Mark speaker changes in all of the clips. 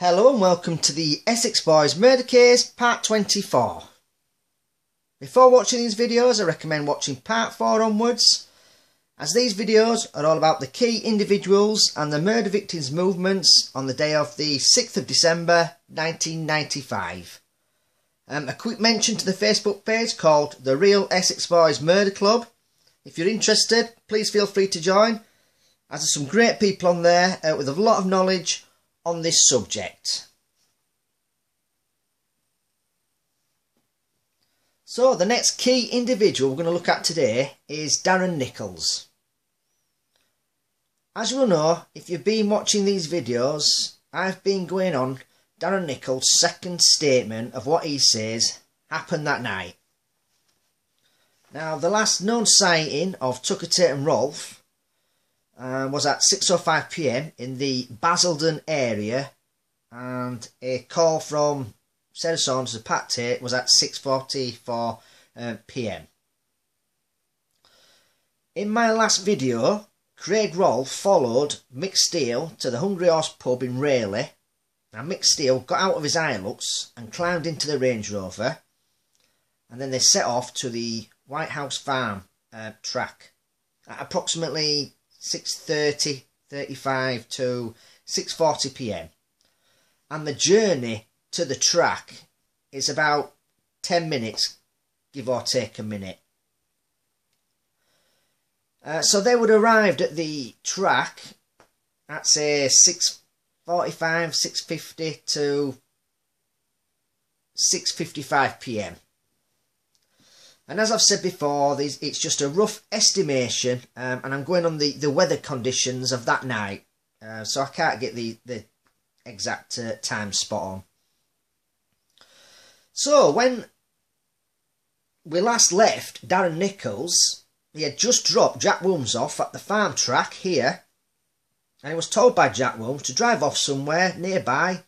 Speaker 1: Hello and welcome to the Essex Boys Murder Case Part 24. Before watching these videos, I recommend watching Part 4 onwards, as these videos are all about the key individuals and the murder victims' movements on the day of the 6th of December 1995. A quick mention to the Facebook page called The Real Essex Boys Murder Club. If you're interested, please feel free to join, as there's some great people on there with a lot of knowledge on this subject. So the next key individual we're going to look at today is Darren Nichols. As you will know, if you've been watching these videos, I've been going on Darren Nichols' second statement of what he says happened that night. Now, the last known sighting of Tucker Tate and Rolfe was at 6:05 PM in the Basildon area, and a call from Sarah Saunders and Pat Tate was at 6:44 PM. In my last video, Craig Rolfe followed Mick Steele to the Hungry Horse pub in Rayleigh. Now, Mick Steele got out of his Hilux and climbed into the Range Rover, and then they set off to the White House Farm track at approximately 6:35 to 6:40 PM, and the journey to the track is about 10 minutes, give or take a minute. So they would have arrived at the track at say 6:45, 6:50 to 6:55 PM. And as I've said before, it's just a rough estimation, and I'm going on the weather conditions of that night, so I can't get the exact time spot on. So when we last left Darren Nichols, he had just dropped Jack Wilms off at the farm track here, and he was told by Jack Wilms to drive off somewhere nearby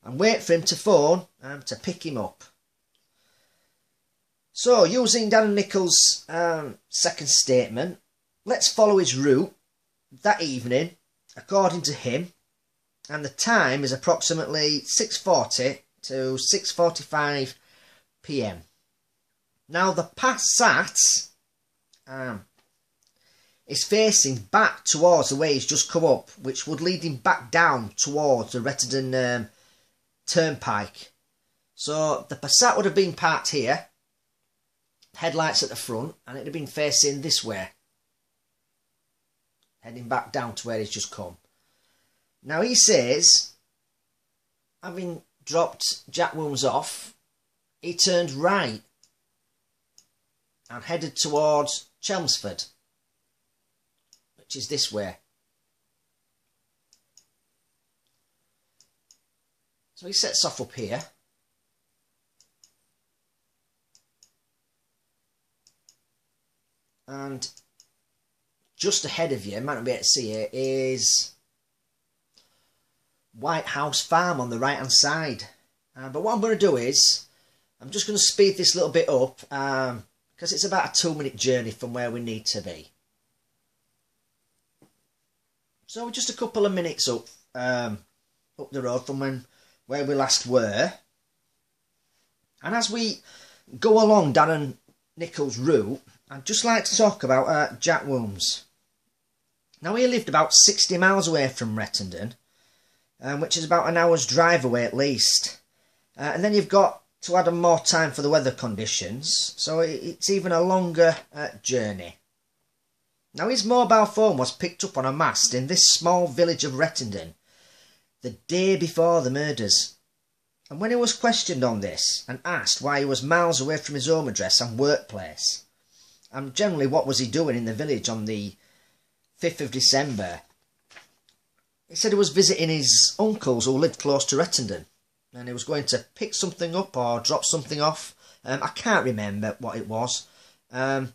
Speaker 1: and wait for him to phone to pick him up. So, using Darren Nichols' second statement, let's follow his route that evening, according to him, and the time is approximately 6:40 to 6:45 PM. Now, the Passat is facing back towards the way he's just come up, which would lead him back down towards the Rettendon Turnpike. So, the Passat would have been parked here, headlights at the front, and it'd have been facing this way, heading back down to where he's just come. Now, he says, having dropped Jack Wilms off, he turned right and headed towards Chelmsford, which is this way. So he sets off up here. And just ahead of you, you might not be able to see it, is White House Farm on the right hand side. But what I'm going to do is, I'm just going to speed this a little bit up, because it's about a 2-minute journey from where we need to be. So we're just a couple of minutes up the road from where we last were. And as we go along Darren Nichols' route, I'd just like to talk about Jack Wilms. Now, he lived about 60 miles away from Rettendon, which is about an hour's drive away at least. And then you've got to add more time for the weather conditions, so it's even a longer journey. Now, his mobile phone was picked up on a mast in this small village of Rettendon the day before the murders. And when he was questioned on this and asked why he was miles away from his home address and workplace, and generally what was he doing in the village on the 5th of December, he said he was visiting his uncles who lived close to Rettendon, and he was going to pick something up or drop something off. I can't remember what it was. And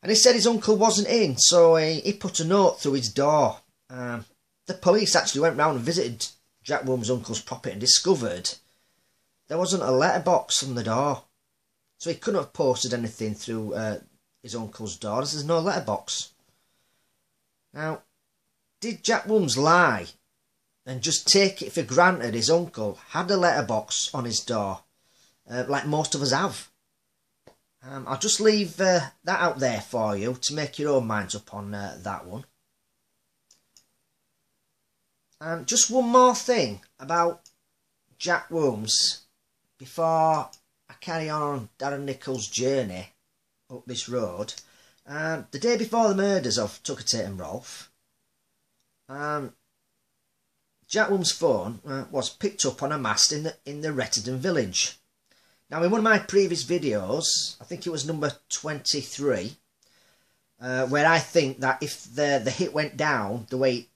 Speaker 1: he said his uncle wasn't in, so he put a note through his door. The police actually went round and visited Jack Wilms' uncle's property and discovered there wasn't a letterbox on the door. So he couldn't have posted anything through his uncle's door, as there's no letterbox. Now, did Jack Wilms lie and just take it for granted his uncle had a letterbox on his door, like most of us have. I'll just leave that out there for you to make your own minds up on that one. And just one more thing about Jack Wilms before I carry on Darren Nichols' journey up this road. The day before the murders of Tucker Tate and Rolfe, Jack Wilms' phone was picked up on a mast in the Rettendon village. Now, in one of my previous videos, I think it was number 23, where I think that if the hit went down the way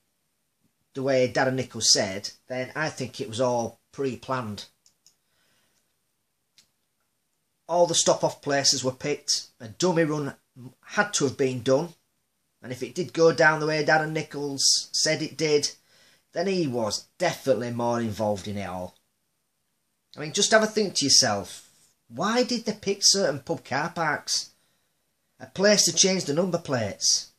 Speaker 1: Darren Nichols said, then I think it was all pre-planned. All the stop-off places were picked. A dummy run had to have been done. And if it did go down the way Darren Nichols said it did, then he was definitely more involved in it all. I mean, just have a think to yourself. Why did they pick certain pub car parks? A place to change the number plates.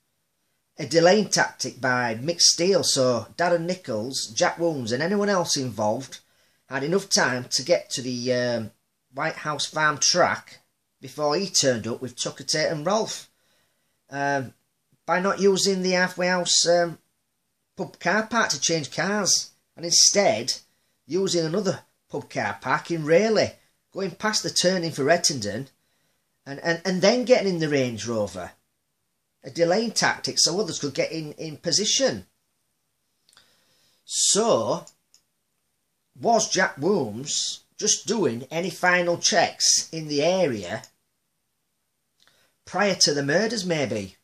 Speaker 1: A delaying tactic by Mick Steele so Darren Nichols, Jack Wilms and anyone else involved had enough time to get to the White House Farm track before he turned up with Tucker Tate and Rolfe. By not using the halfway house pub car park to change cars, and instead using another pub car park in Rayleigh, going past the turning for Rettendon and then getting in the Range Rover. A delaying tactic so others could get in position. So, was Jack Wilms just doing any final checks in the area prior to the murders, maybe?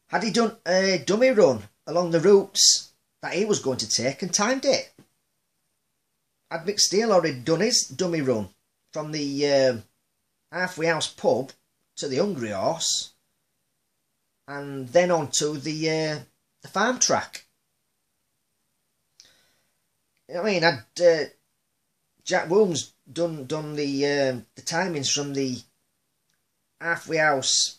Speaker 1: Had he done a dummy run along the routes that he was going to take and timed it? Had Mick Steele already done his dummy run from the halfway house pub to the Hungry Horse and then on to the farm track? I mean, had Jack Wilms done the timings from the halfway house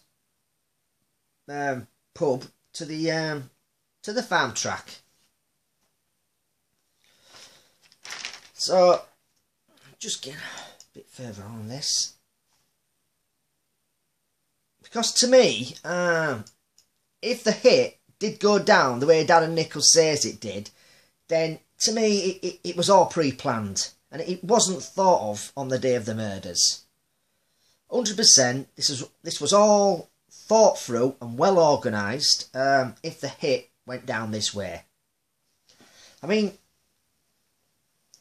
Speaker 1: pub to the farm track? So, just get a bit further on this. Because to me, if the hit did go down the way Darren Nichols says it did, then to me it was all pre-planned. And it wasn't thought of on the day of the murders. 100% this was all thought through and well organised if the hit went down this way. I mean,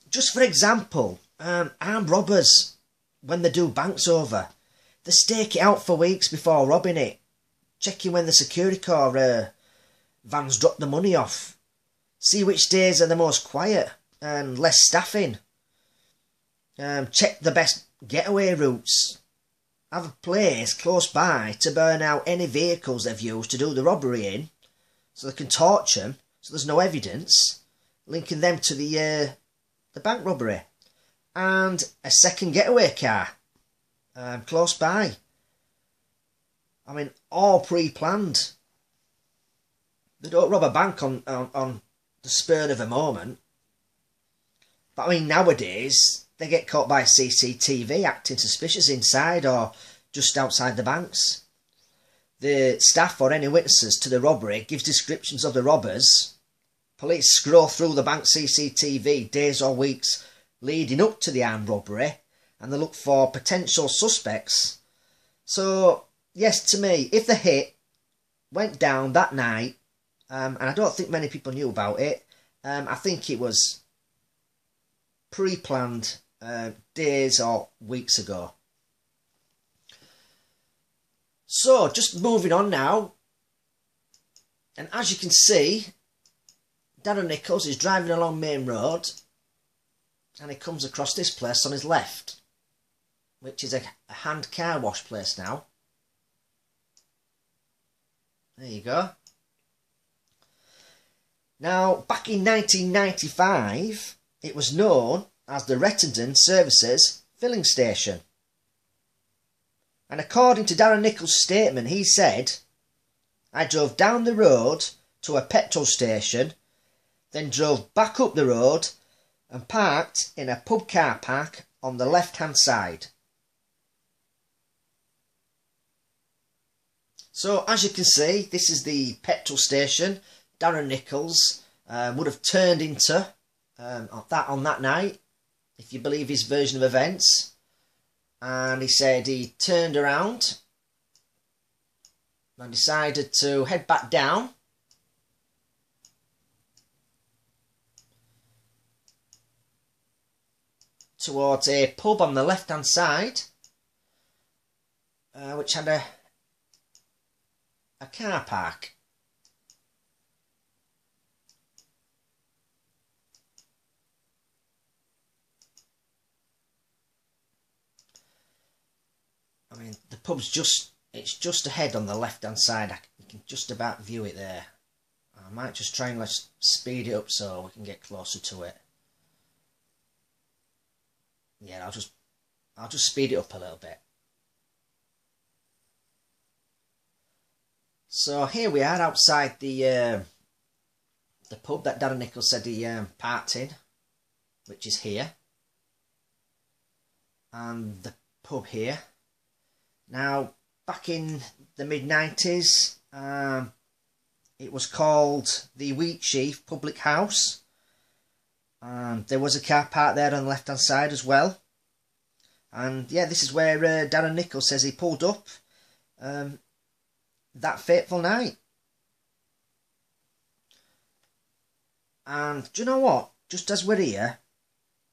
Speaker 1: just for example, armed robbers, when they do banks over, they stake it out for weeks before robbing it, checking when the security corps vans drop the money off, see which days are the most quiet and less staffing, check the best getaway routes, have a place close by to burn out any vehicles they've used to do the robbery in, so they can torch them, so there's no evidence linking them to the bank robbery, and a second getaway car close by. I mean, all pre-planned. They don't rob a bank on the spur of a moment. But I mean, nowadays they get caught by CCTV acting suspicious inside or just outside the banks. The staff or any witnesses to the robbery gives descriptions of the robbers. Police scroll through the bank CCTV days or weeks leading up to the armed robbery and they look for potential suspects. So, yes, to me, if the hit went down that night, and I don't think many people knew about it, I think it was pre-planned days or weeks ago. So, just moving on now, and as you can see, Darren Nichols is driving along Main Road and he comes across this place on his left, which is a hand car wash place now. There you go. Now, back in 1995, it was known as the Rettendon Services Filling Station. And according to Darren Nichols' statement, he said, "I drove down the road to a petrol station, then drove back up the road and parked in a pub car park on the left-hand side. So as you can see, this is the petrol station Darren Nichols would have turned into on that night, if you believe his version of events. And he said he turned around and decided to head back down towards a pub on the left hand side, which had a car park. I mean, the pub's it's just ahead on the left hand side. You can just about view it there. I might just try and let's speed it up so we can get closer to it. Yeah, I'll just speed it up a little bit. So here we are outside the pub that Darren Nichols said he parked in, which is here, and the pub here. Now, back in the mid-90s, it was called the Wheatsheaf Public House. There was a car park there on the left-hand side as well. And yeah, this is where Darren Nichols says he pulled up that fateful night. And do you know what? Just as we're here,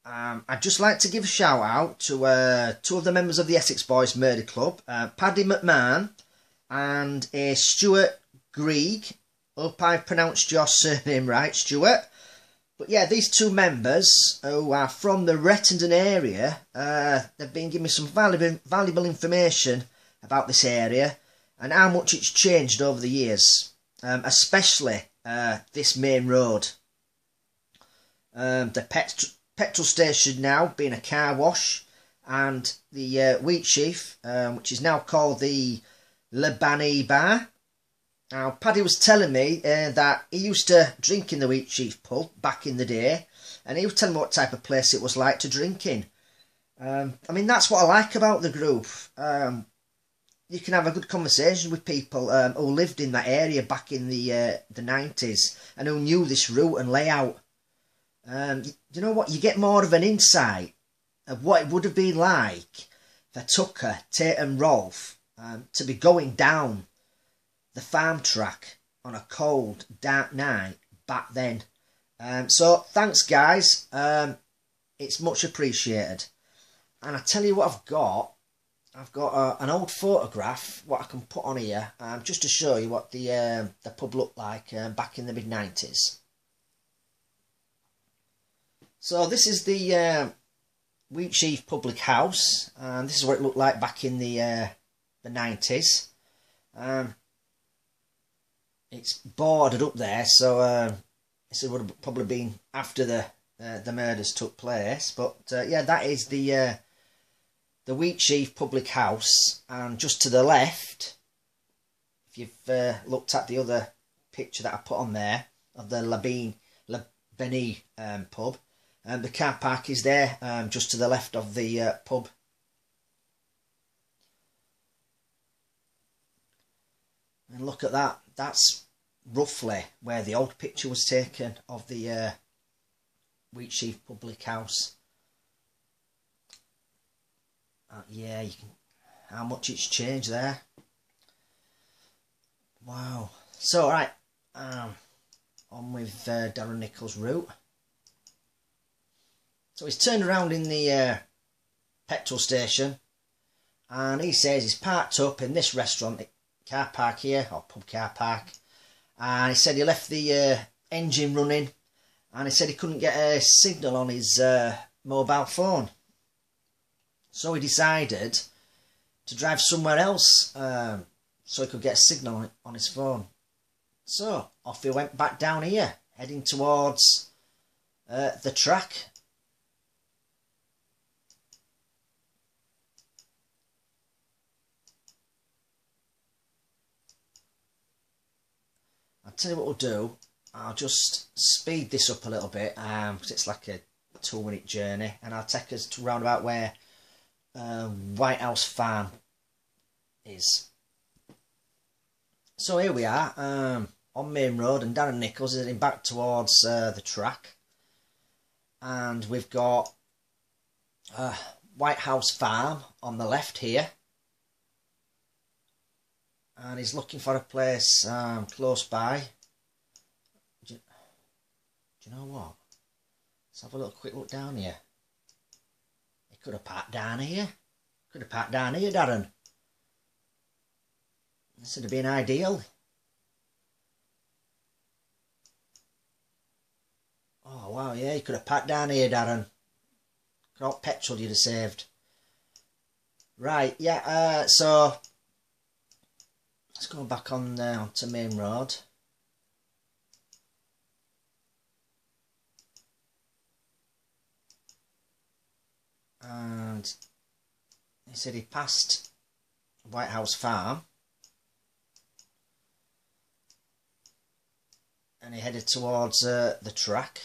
Speaker 1: I'd just like to give a shout out to two of the members of the Essex Boys Murder Club, Paddy McMahon and Stuart Grieg. Hope I pronounced your surname right, Stuart. But yeah, these two members who are from the Rettendon area, they've been giving me some valuable information about this area and how much it's changed over the years, especially this main road. The petrol station now being a car wash, and the Wheatsheaf, which is now called the Lebani Bar. Now, Paddy was telling me that he used to drink in the Wheatsheaf pub back in the day, and he was telling me what type of place it was like to drink in. I mean, that's what I like about the group. You can have a good conversation with people who lived in that area back in the 90s and who knew this route and layout. You know what? You get more of an insight of what it would have been like for Tucker, Tate and Rolf to be going down the farm track on a cold, dark night back then. So thanks, guys. It's much appreciated. And I tell you what I've got an old photograph what I can put on here just to show you what the pub looked like back in the mid-90s. So this is the Wheatsheaf Public House, and this is what it looked like back in the 90s. It's boarded up there, so this would have probably been after the murders took place. But yeah, that is the Wheatsheaf Public House, and just to the left, if you've looked at the other picture that I put on there of the Lebani pub, the car park is there, just to the left of the pub. And look at that. That's roughly where the old picture was taken of the Wheatsheaf Public House. Yeah, you can. How much it's changed there. Wow. So, right, on with Darren Nichols' route. So he's turned around in the petrol station, and he says he's parked up in this restaurant car park here, or pub car park, and he said he left the engine running, and he said he couldn't get a signal on his mobile phone. So he decided to drive somewhere else so he could get a signal on his phone. So off he went back down here, heading towards the track. tell you what we'll do. I'll just speed this up a little bit because it's like a 2-minute journey, and I'll take us to round about where White House Farm is. So here we are on Main Road, and Darren Nichols is heading back towards the track, and we've got White House Farm on the left here, and he's looking for a place close by. Do you know what? Let's have a little quick look down here. He could have parked down here. Could have parked down here, Darren. This would have been ideal. Oh wow, yeah, you could have parked down here, Darren. Look how much petrol you'd have saved. Right, yeah, so let's go back on onto Main Road. And he said he passed White House Farm and he headed towards the track.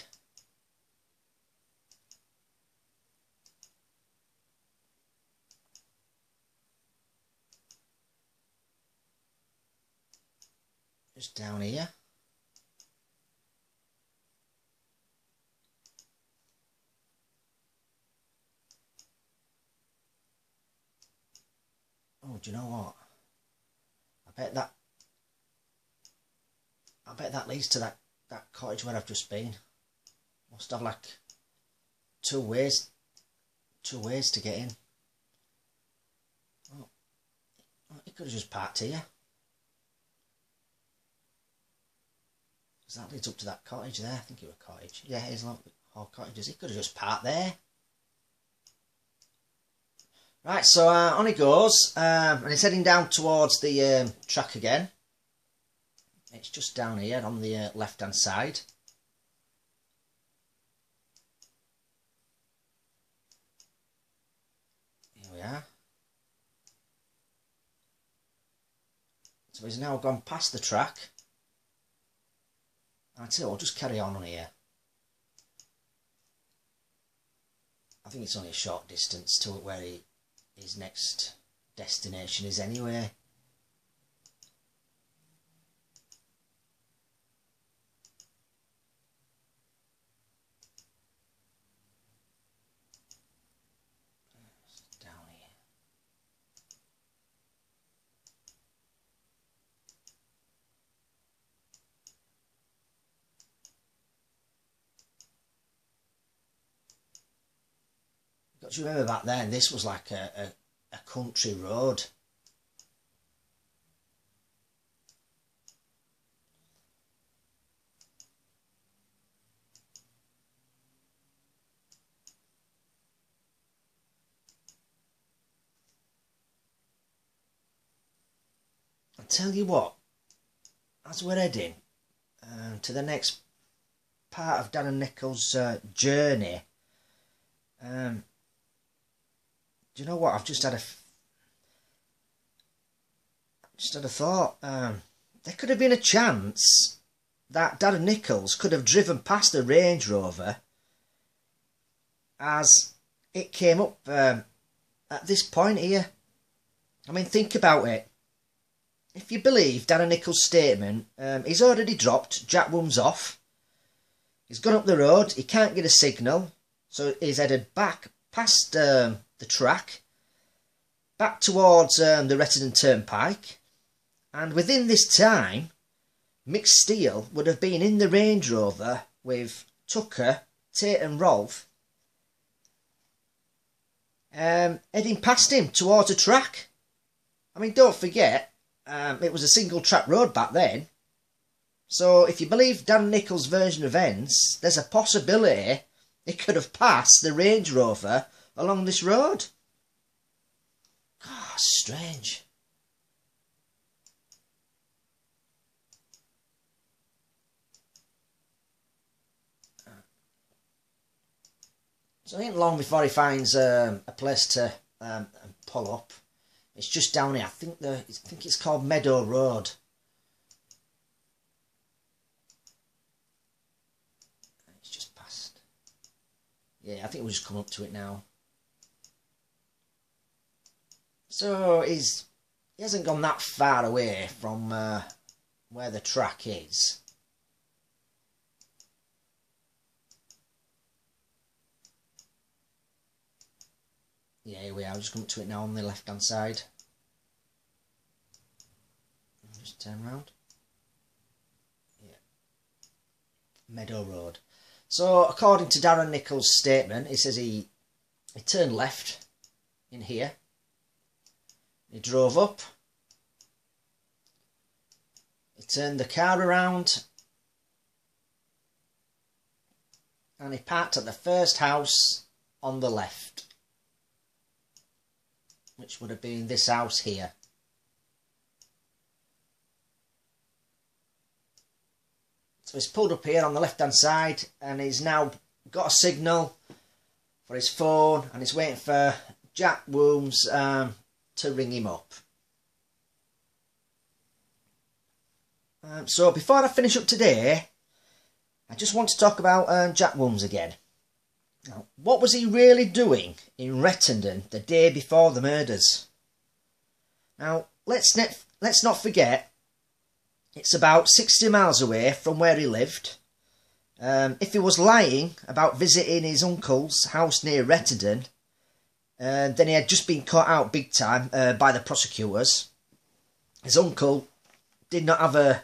Speaker 1: Just down here. Oh, do you know what? I bet that leads to that cottage where I've just been. Must have like two ways to get in. Oh, he could have just parked here. Because that leads up to that cottage there. I think it was a cottage. Yeah, it's like all cottages. He could have just parked there. Right, so on he goes, and he's heading down towards the track again. It's just down here on the left-hand side. Here we are. So he's now gone past the track. I tell you what, I'll just carry on here. I think it's only a short distance to where his next destination is anyway. Down here. Got to remember back then, this was like a country road. I'll tell you what, as we're heading to the next part of Darren Nichols' journey, do you know what? I've just had a thought. There could have been a chance that Darren Nichols could have driven past the Range Rover as it came up at this point here. I mean, think about it. If you believe Darren Nichols' statement, he's already dropped Jack Wooms off. He's gone up the road. He can't get a signal, so he's headed back past the track, back towards the Retton Turnpike, and within this time, Mick Steele would have been in the Range Rover with Tucker, Tate and Rolf, heading past him towards a track. I mean, don't forget, it was a single track road back then, so if you believe Dan Nichols' version of events, there's a possibility he could have passed the Range Rover along this road. God, strange. So it ain't long before he finds a place to pull up. It's just down here. I think it's called Meadow Road. Yeah, I think we'll just come up to it now. So he hasn't gone that far away from where the track is. Yeah, here we are. I'll just come up to it now on the left hand side. Just turn around. Yeah. Meadow Road. So according to Darren Nichols' statement, he says he turned left in here. He drove up. He turned the car around. And he parked at the first house on the left, which would have been this house here. So he's pulled up here on the left hand side and he's now got a signal for his phone and he's waiting for Jack Wooms to ring him up. So before I finish up today, I just want to talk about Jack Wooms again. Now, what was he really doing in Rettendon the day before the murders? Now, let's not forget, it's about 60 miles away from where he lived. If he was lying about visiting his uncle's house near Rettendon, then he had just been caught out big time by the prosecutors. His uncle did not have a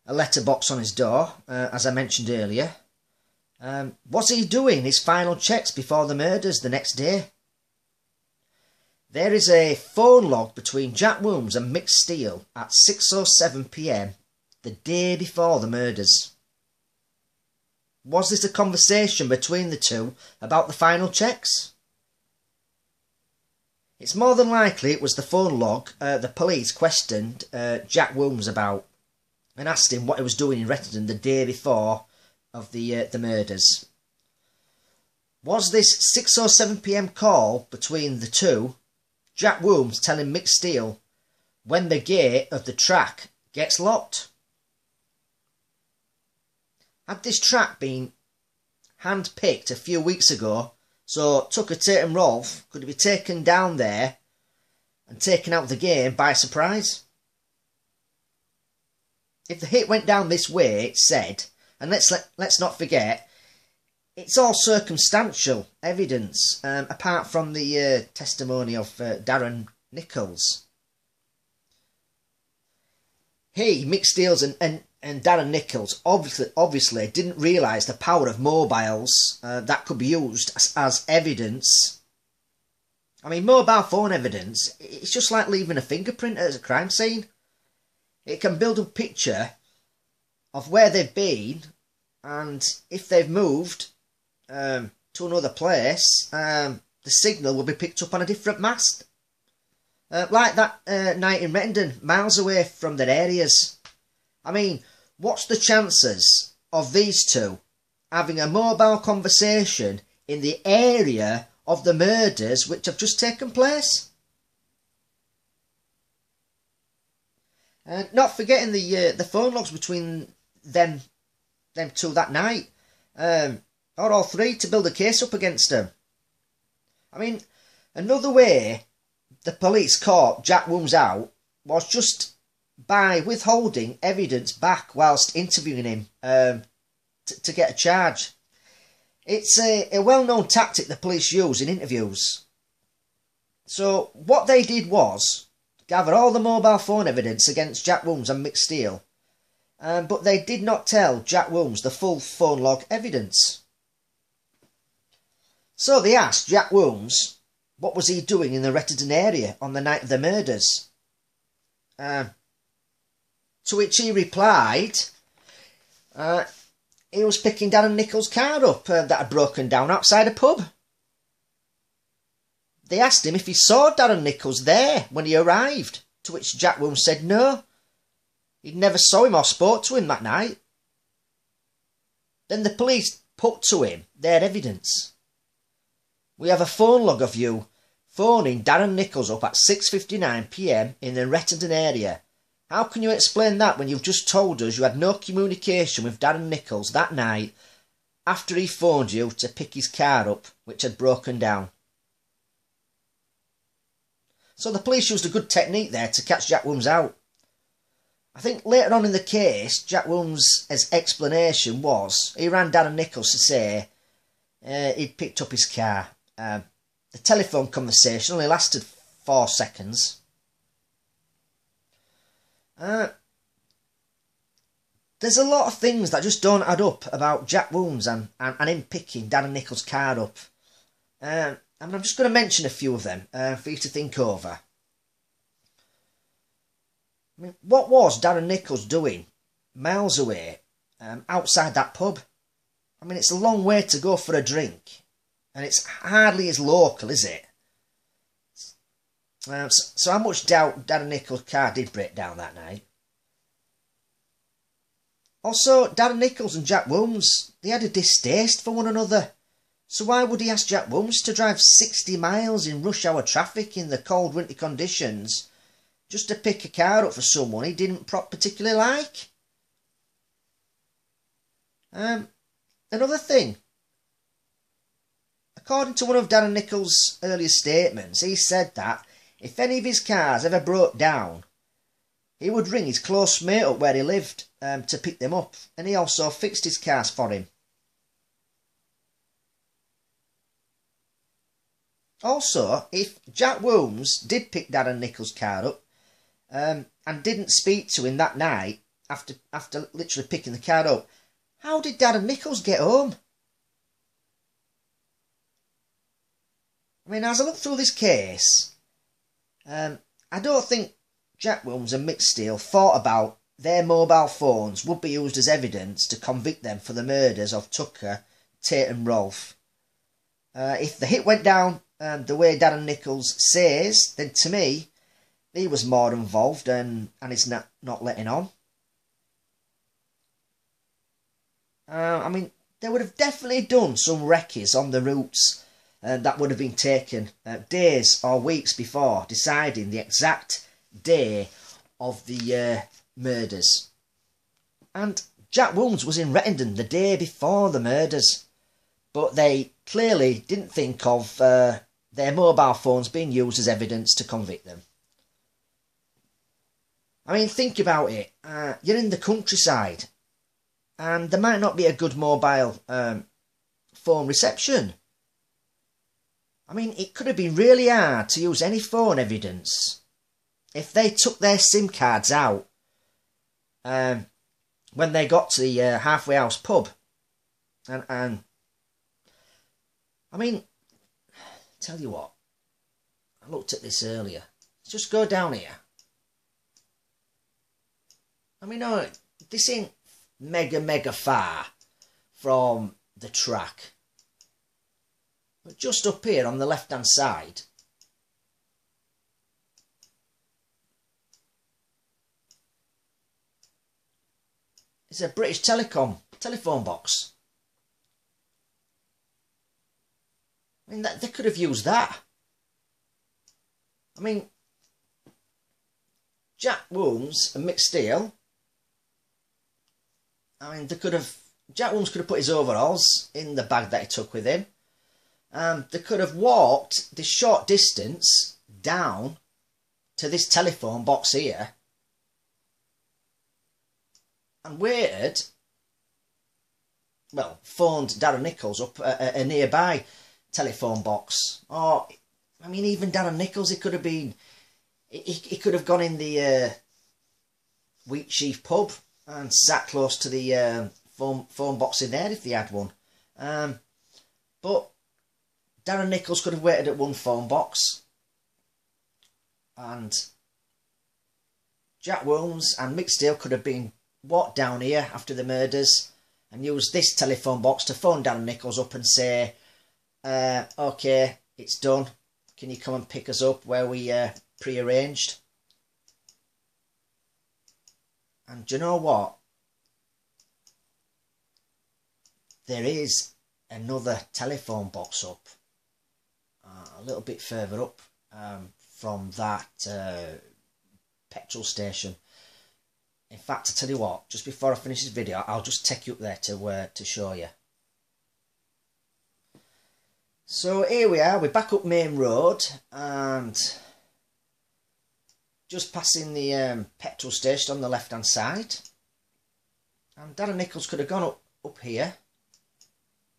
Speaker 1: letterbox on his door, as I mentioned earlier. Was he doing his final checks before the murders the next day? There is a phone log between Jack Wooms and Mick Steele at 6:07 PM the day before the murders. Was this a conversation between the two about the final checks? It's more than likely it was the phone log the police questioned Jack Wooms about and asked him what he was doing in Rettendon the day before of the murders. Was this 6:07 PM call between the two Jack Wooms telling Mick Steele when the gate of the track gets locked? Had this track been hand-picked a few weeks ago, so Tucker Tate and Rolfe could be taken down there and taken out of the game by surprise? If the hit went down this way, it's said, and let's not forget, it's all circumstantial evidence, apart from the testimony of Darren Nichols. He, Mick Steele and Darren Nichols obviously didn't realise the power of mobiles that could be used as evidence. I mean, mobile phone evidence, it's just like leaving a fingerprint at a crime scene. It can build a picture of where they've been, and if they've moved to another place, the signal will be picked up on a different mast. Like that night in Rettendon, miles away from their areas. I mean, what's the chances of these two having a mobile conversation in the area of the murders which have just taken place? And not forgetting the phone logs between them two that night, or all three, to build a case up against them. I mean, another way the police caught Jack Wooms out was just by withholding evidence back whilst interviewing him to get a charge. It's a well-known tactic the police use in interviews. So what they did was gather all the mobile phone evidence against Jack Wooms and Mick Steele, but they did not tell Jack Wooms the full phone log evidence. So they asked Jack Wooms what was he doing in the Rettendon area on the night of the murders. To which he replied, he was picking Darren Nichols' car up that had broken down outside a pub. They asked him if he saw Darren Nichols there when he arrived, to which Jack Wooms said no. He'd never saw him or spoke to him that night. Then the police put to him their evidence. We have a phone log of you phoning Darren Nichols up at 6:59 PM in the Rettendon area. How can you explain that when you've just told us you had no communication with Darren Nichols that night after he phoned you to pick his car up, which had broken down. So the police used a good technique there to catch Jack Wilms out. I think later on in the case, Jack Wilms' explanation was he rang Darren Nichols to say he'd picked up his car. The telephone conversation only lasted 4 seconds. There's a lot of things that just don't add up about Jack Wilms and him picking Darren Nichols' car up. And I'm just going to mention a few of them for you to think over. I mean, what was Darren Nichols doing miles away outside that pub? I mean, it's a long way to go for a drink. And it's hardly as local, is it? So how much doubt Darren Nichols' car did break down that night? Also, Darren Nichols and Jack Wilms, they had a distaste for one another. So why would he ask Jack Wilms to drive 60 miles in rush hour traffic in the cold winter conditions just to pick a car up for someone he didn't particularly like? Another thing. According to one of Darren Nichols' earlier statements, he said that if any of his cars ever broke down, he would ring his close mate up where he lived to pick them up, and he also fixed his cars for him. Also, if Jack Wilms did pick Darren Nichols' car up and didn't speak to him that night after literally picking the car up, how did Darren Nichols get home? I mean, as I look through this case, I don't think Jack Wilms and Mick Steele thought about their mobile phones would be used as evidence to convict them for the murders of Tucker, Tate and Rolfe. If the hit went down the way Darren Nichols says, then to me, he was more involved and it's not letting on. I mean, they would have definitely done some recce's on the routes that would have been taken days or weeks before deciding the exact day of the murders. And Jack Wilms was in Rettendon the day before the murders, but they clearly didn't think of their mobile phones being used as evidence to convict them. I mean, think about it. You're in the countryside and there might not be a good mobile phone reception. I mean, it could have been really hard to use any phone evidence if they took their SIM cards out when they got to the Halfway House pub. And I mean, tell you what, I looked at this earlier. Let's just go down here. I mean, no, this ain't mega far from the track. But just up here on the left hand side, it's a British Telecom telephone box. I mean, they could have used that. I mean, Jack Wilms and Mick Steele, I mean, Jack Wilms could have put his overalls in the bag that he took with him. They could have walked this short distance down to this telephone box here and waited, well, phoned Darren Nichols up a nearby telephone box. Or, I mean, even Darren Nichols, he could have been, he could have gone in the Wheatsheaf pub and sat close to the phone box in there if they had one. But Darren Nichols could have waited at one phone box, and Jack Wilms and Mick Steele could have been walked down here after the murders and used this telephone box to phone Darren Nichols up and say, okay, it's done, can you come and pick us up where we pre-arranged? And do you know what? There is another telephone box up a little bit further up from that petrol station. In fact, I tell you what, just before I finish this video, I'll just take you up there to show you. So here we are, we're back up Main Road and just passing the petrol station on the left hand side. And Darren Nichols could have gone up here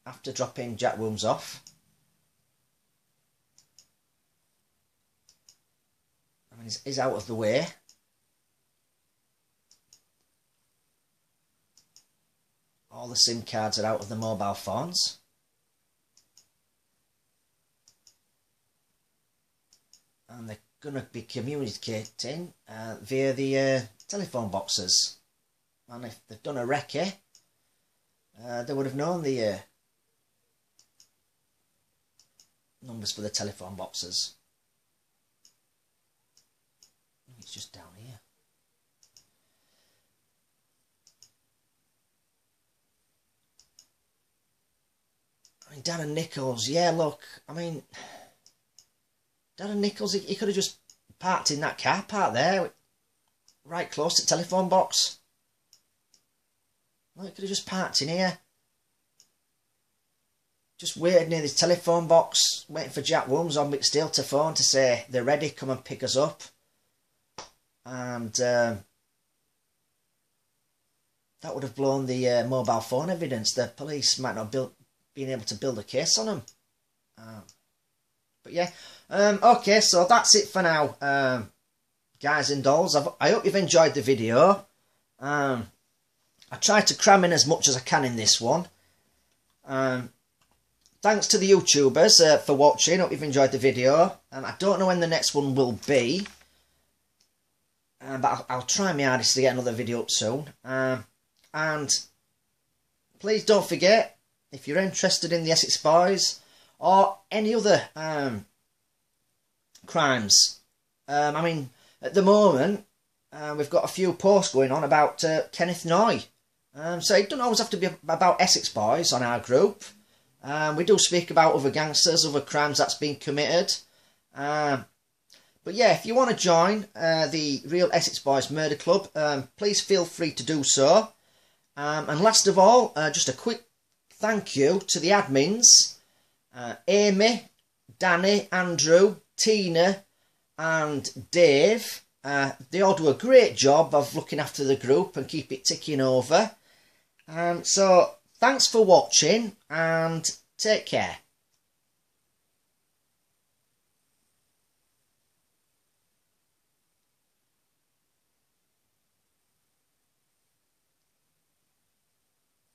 Speaker 1: after dropping Jack Wilms off. I mean, he's out of the way. All the SIM cards are out of the mobile phones. And they're going to be communicating via the telephone boxes. And if they've done a recce, they would have known the numbers for the telephone boxes. I think it's just down here. I mean, Darren Nichols, yeah, look, I mean, Darren Nichols, he could have just parked in that car park there, right close to the telephone box. Well, he could have just parked in here. Just waited near the telephone box, waiting for Jack Wilms on McSteel to phone to say they're ready, come and pick us up. And that would have blown the mobile phone evidence. The police might not have been able to build a case on them. But yeah, okay, so that's it for now, guys and dolls. I hope you've enjoyed the video. I tried to cram in as much as I can in this one. Thanks to the YouTubers for watching. Hope you've enjoyed the video. I don't know when the next one will be, but I'll try my hardest to get another video up soon. And please don't forget, if you're interested in the Essex Boys or any other crimes, I mean, at the moment we've got a few posts going on about Kenneth Noy. So it doesn't always have to be about Essex Boys on our group. We do speak about other gangsters, other crimes that's been committed. But yeah, if you want to join the Real Essex Boys Murder Club, please feel free to do so. And last of all, just a quick thank you to the admins, Amy, Danny, Andrew, Tina and Dave. They all do a great job of looking after the group and keep it ticking over. So thanks for watching and take care.